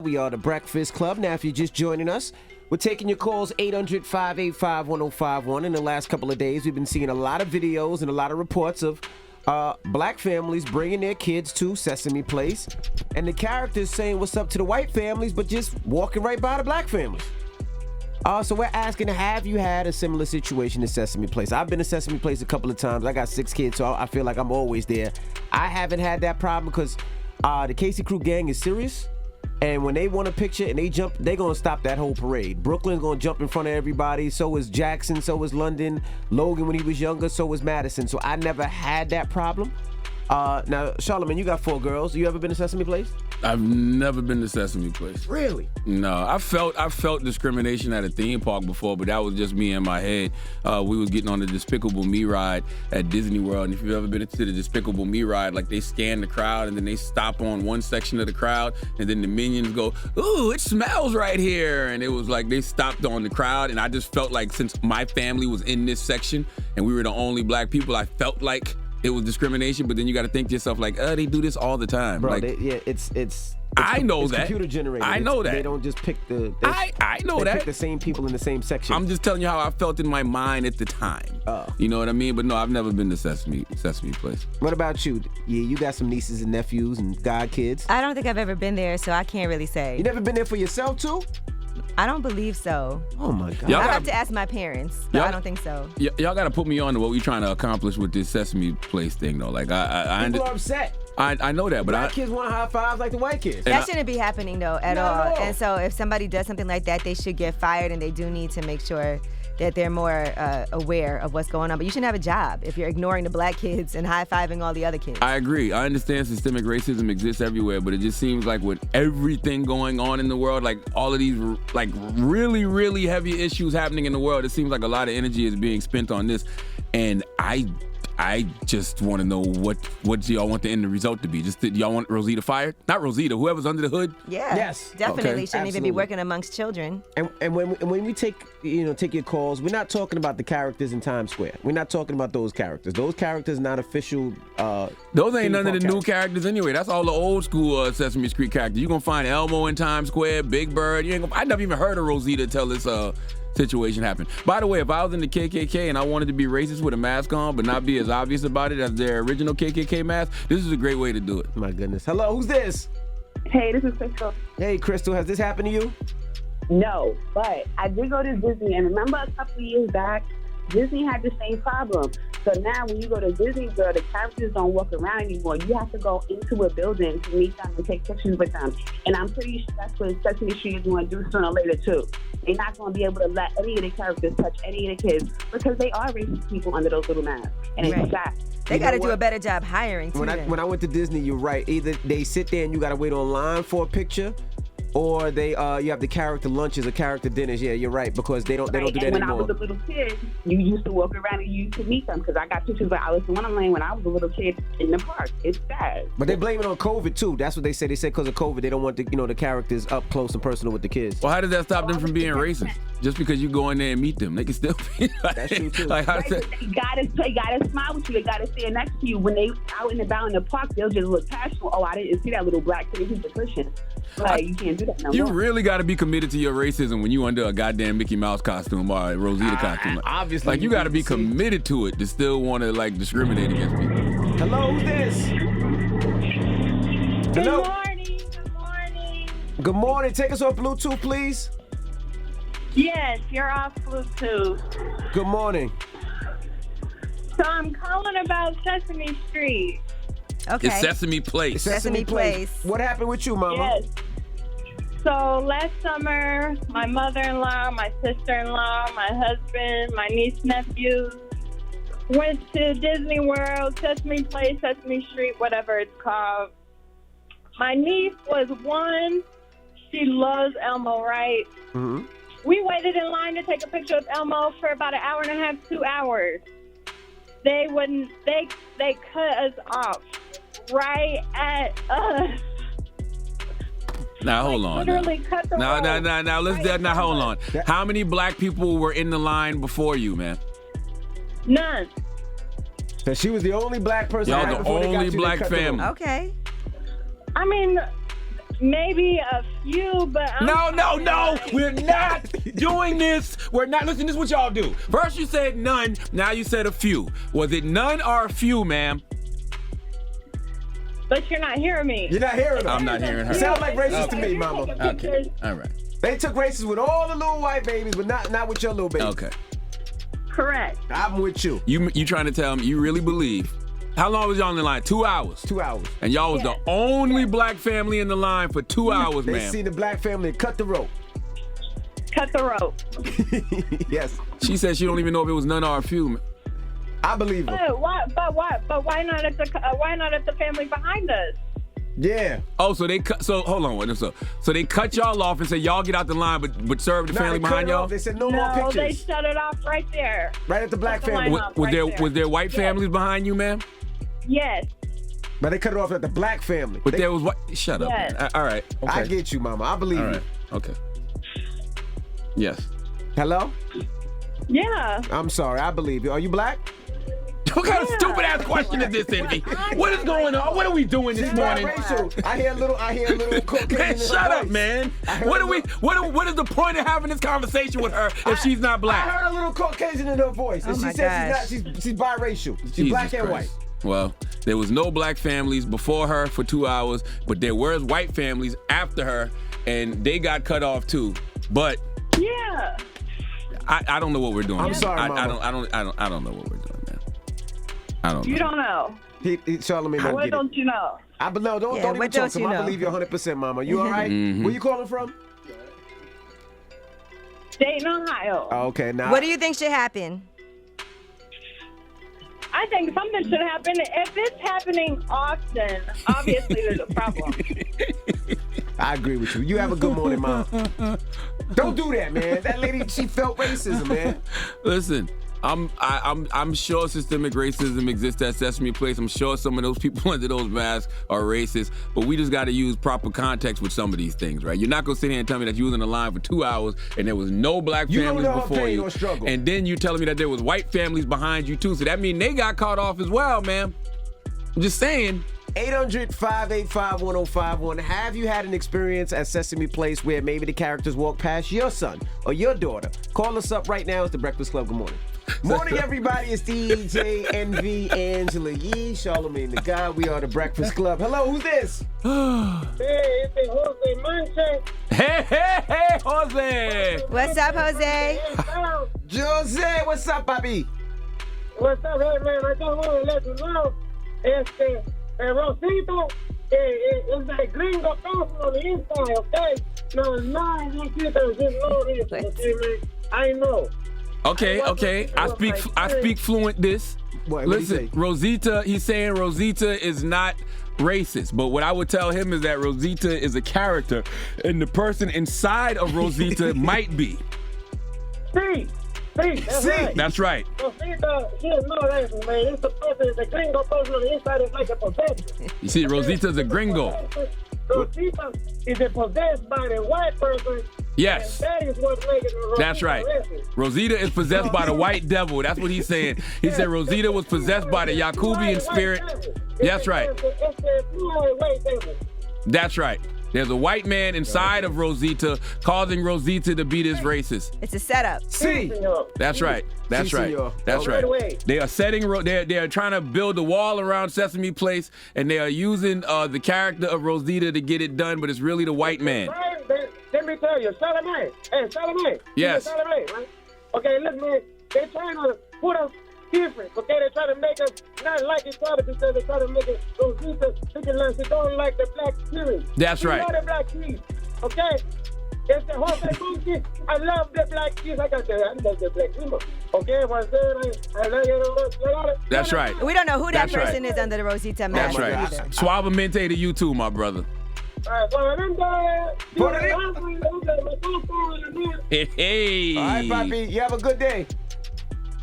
We are the Breakfast Club. Now, if you're just joining us, we're taking your calls 800-585-1051. In the last couple of days, we've been seeing a lot of videos and a lot of reports of black families bringing their kids to Sesame Place, and the characters saying what's up to the white families, but just walking right by the black families. So we're asking, have you had a similar situation to Sesame Place? I've been to Sesame Place a couple of times. I got 6 kids, so I feel like I'm always there. I haven't had that problem because the Casey Crew gang is serious. And when they want a picture and they jump, they're going to stop that whole parade. Brooklyn's going to jump in front of everybody. So is Jackson. So is London. Logan when he was younger. So is Madison. So I never had that problem. Now, Charlamagne, you got 4 girls. You ever been to Sesame Place? I've never been to Sesame Place. Really? No, I felt discrimination at a theme park before, but that was just me in my head. We was getting on the Despicable Me ride at Disney World, and if you've ever been to the Despicable Me ride, like they scan the crowd and then they stop on one section of the crowd, and then the minions go, "Ooh, it smells right here," and it was like they stopped on the crowd, and I just felt like since my family was in this section and we were the only black people, I felt like it was discrimination. But then you got to think to yourself like, they do this all the time. Bro, like, it's I know it's that. Computer generated. I know that. They don't just pick the. I know they that. pick the same people in the same section. I'm just telling you how I felt in my mind at the time. You know what I mean? But no, I've never been to Sesame Place. What about you? Yeah, you got some nieces and nephews and godkids. I don't think I've ever been there, so I can't really say. You never been there for yourself too? I don't believe so. Oh my God. I have to ask my parents, but I don't think so. Y'all got to put me on to what we're trying to accomplish with this Sesame Place thing, though. Like People are upset. I know that, but black kids want high fives like the white kids. That shouldn't be happening though at Not all. at all. And so if somebody does something like that, they should get fired, and they do need to make sure that they're more aware of what's going on. But you shouldn't have a job if you're ignoring the black kids and high-fiving all the other kids. I agree. I understand systemic racism exists everywhere, but it just seems like with everything going on in the world, like all of these like really, really heavy issues happening in the world, it seems like a lot of energy is being spent on this. And I just want to know what do y'all want the end result to be? Do y'all want Rosita fired? Not Rosita, whoever's under the hood? Yeah. Yes. Definitely Okay. shouldn't even be working amongst children. And when we take your calls, we're not talking about the characters in Times Square. We're not talking about those characters. Those characters not official. Those ain't none of the new characters anyway. That's all the old school Sesame Street characters. You're gonna find Elmo in Times Square, Big Bird. I never even heard of Rosita till this situation happened. By the way, if I was in the KKK and I wanted to be racist with a mask on but not be as obvious about it as their original KKK mask, this is a great way to do it. My goodness. Hello, who's this? Hey, this is Crystal. Hey, Crystal, has this happened to you? No, but I did go to Disney, and remember a couple of years back, Disney had the same problem. So now when you go to Disney World, the characters don't walk around anymore. You have to go into a building to meet them and take pictures with them. And I'm pretty sure that's what Sesame Street is going to do sooner or later, too. They're not going to be able to let any of the characters touch any of the kids because they are racist people under those little masks. And it's sad. They got to do a better job hiring, too. When I went to Disney, you're right. Either they sit there and you got to wait online for a picture, or they you have the character lunches or character dinners. Yeah, you're right, because they don't do that and when anymore. I was a little kid, you used to walk around and you used to meet them because I got pictures of Alice in Wonderland when I was a little kid in the park. It's sad. But they blame it on COVID too. That's what they say. They said because of COVID, they don't want the characters up close and personal with the kids. Well, how does that stop them from being racist? Just because you go in there and meet them, they can still be. That's true too. They gotta smile with you. They gotta stand next to you. When they out and about in the park, they'll just look past you. Oh, I didn't see that little black kid. He's a Christian. Like, you can't do that no more. You really got to be committed to your racism when you under a goddamn Mickey Mouse costume or a Rosita costume. Obviously, like you got to be committed to it to still want to like discriminate against people. Hello, who's this? Hello. Good morning. Good morning. Good morning. Take us off Bluetooth, please. Yes, you're off Bluetooth. Good morning. So I'm calling about Sesame Street. Okay. It's Sesame Place. Sesame Place. What happened with you, Mama? Yes. So last summer, my mother-in-law, my sister-in-law, my husband, my niece, nephews went to Disney World, Sesame Place, Sesame Street, whatever it's called. My niece was 1. She loves Elmo, right? Mm-hmm. We waited in line to take a picture with Elmo for about an hour and a half, 2 hours. They wouldn't. They cut us off right at us. Now hold on. Literally cut the road. Now let's now hold on. How many black people were in the line before you, man? None. So she was the only black person. Y'all right the before they got only you, they black cut the road. family. Okay. I mean, Maybe a few, but I'm No. We're not doing this. We're not. Listen, this is what y'all do. First you said none, now you said a few. Was it none or a few, ma'am? But you're not hearing me. You're not hearing her. I'm not hearing her. You sound like racist to me, mama. Okay. All right. They took races with all the little white babies, but not with your little baby. Okay. Correct. I'm with you. You trying to tell me you really believe? How long was y'all in the line? 2 hours. 2 hours. And y'all was the only black family in the line for 2 hours, They man. seen the black family cut the rope. Cut the rope. Yes. She said she don't even know if it was none or a few. I believe her. But why not at the family behind us? Yeah. Oh, so they cut. So hold on. So they cut y'all off and said y'all get out the line, but serve the family they cut behind it y'all. off. They said no more pictures. They shut it off right there. Right at the black Cut the family. line off. Was there white families behind you, ma'am? Yes. But they cut it off at the black family. But there was what? Shut up. Yes. Man. All right. Okay. I get you, mama. I believe All you. right. Okay. Yes. Hello? Yeah. I'm sorry. I believe you. Are you black? What kind of stupid ass question is this, Envy? What is going on? What are we doing this morning? Biracial. I hear a little cocaine Man, in her shut up, voice. man. heard What is the point of having this conversation with her if she's not I black? heard a little Caucasian in her voice, and Oh she my said gosh. she's biracial. She's Jesus black and Christ. white. Well, there was no black families before her for 2 hours, but there was white families after her, and they got cut off too. But Yeah. I don't know what we're doing. I'm sorry, Mama. I don't know what we're doing, man. I don't know. You don't know. Charlamagne don't What get it. don't you know? No, don't Yeah, even what talk don't to him. you I know? believe you 100%, mama. You all right? Mhm. Where you calling from? Dayton, Ohio. Oh, okay. Now, What do you think should happen? I think something should happen. If it's happening often, obviously there's a problem. I agree with you. You have a good morning, mom. Don't do that, man. That lady, she felt racism, man. Listen, I'm sure systemic racism exists at Sesame Place. I'm sure some of those people under those masks are racist, but we just got to use proper context with some of these things, right? You're not gonna sit here and tell me that you was in the line for 2 hours and there was no black You don't families know her before pain you, or struggle. and then you telling me that there was white families behind you too. So that means they got caught off as well, man. I'm just saying. 800-585-1051. Have you had an experience at Sesame Place where maybe the characters walk past your son or your daughter? Call us up right now. It's the Breakfast Club. Good morning. Morning, everybody. It's DJ Envy, Angela Yee, Charlamagne the God. We are the Breakfast Club. Hello, who's this? Hey, it's Jose Manche. Hey, Jose. What's up, Jose? Jose, what's up, Bobby? What's up, hey, man? I just want to let you know, Rosita is that gringo person on the inside, okay? No, Rosita is just no reason, okay, man? I know. Okay. I speak fluent this. What do you Listen, say? Rosita, he's saying Rosita is not racist, but what I would tell him is that Rosita is a character, and the person inside of Rosita might be. See, that's right. That's right. Rosita, she is no racist, man. It's the person, the gringo person on the inside is like a possession. You see, Rosita's a gringo. Rosita is possessed by the white person. Yes. And that is what's making Rosita That's right. racist. Rosita is possessed by the white devil. That's what he's saying. He said Rosita was possessed by the Yakubian spirit. That's right. It's the white devil. That's right. There's a white man inside of Rosita causing Rosita to be this racist. It's a setup. See. That's right. That's Si, right. senor. That's Right away. right. They are they're trying to build a wall around Sesame Place, and they are using the character of Rosita to get it done, but it's really the white man. Right, let me tell you, Charlamagne. Hey, Charlamagne. Yes. Charlamagne, right? Okay, look, man. They're trying to put us different. Okay, they're trying to make us not like each other because they're trying to make us Rosita looking like she don't like the black kids. That's right. She love the black kids. Okay? It's the whole monkey. I love the black kids. I love the black people. Okay, if I say it, I love you. That's right. We don't know who that That's right. person is under the Rosita mask. That's right. either. Suavemente to you too, my brother. Hey. All right, Bobby. You have a good day.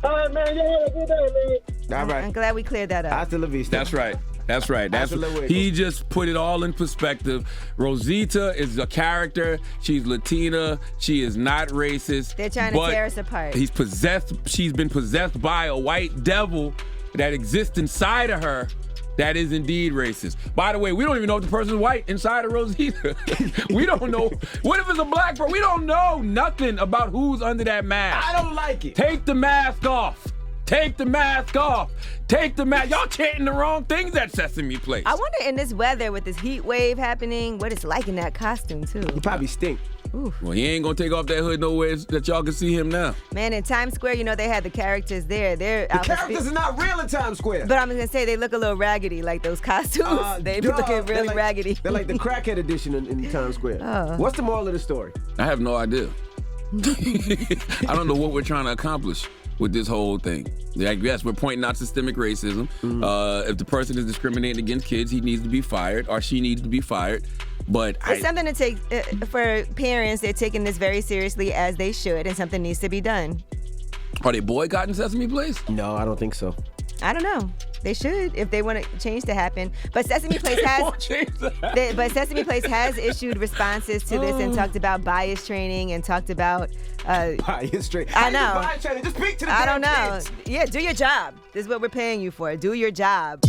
All right, man. You have a good day, man. All I'm right. glad we cleared that up. Hasta la vista. That's right. That's right. That's Hasta luego. he just put it all in perspective. Rosita is a character. She's Latina. She is not racist. They're trying to but tear us apart. He's possessed. She's been possessed by a white devil that exists inside of her, That is indeed racist. By the way, we don't even know if the person's white inside of Rosita. We don't know. What if it's a black person? We don't know nothing about who's under that mask. I don't like it. Take the mask off. Take the mask off. Take the mask. Y'all chanting the wrong things at Sesame Place. I wonder in this weather with this heat wave happening, what it's like in that costume too. You probably stink. Oof. Well, he ain't gonna take off that hood nowhere that y'all can see him now. Man, in Times Square, you know, they had the characters there. Their The characters are not real in Times Square. But I'm gonna say they look a little raggedy, like those costumes. They be looking really raggedy. They're like the crackhead edition in Times Square. What's the moral of the story? I have no idea. I don't know what we're trying to accomplish with this whole thing. Yes, we're pointing out systemic racism. If the person is discriminating against kids, he needs to be fired or she needs to be fired. But it's something to take for parents. They're taking this very seriously, as they should, and something needs to be done. Are they boycotting Sesame Place? No, I don't think so. I don't know. They should if they want change to happen. But Sesame Place Sesame Place has issued responses to this and talked about bias training and talked about bias training. I know. Bias training. Just speak to the I don't know. kids. Yeah, do your job. This is what we're paying you for. Do your job.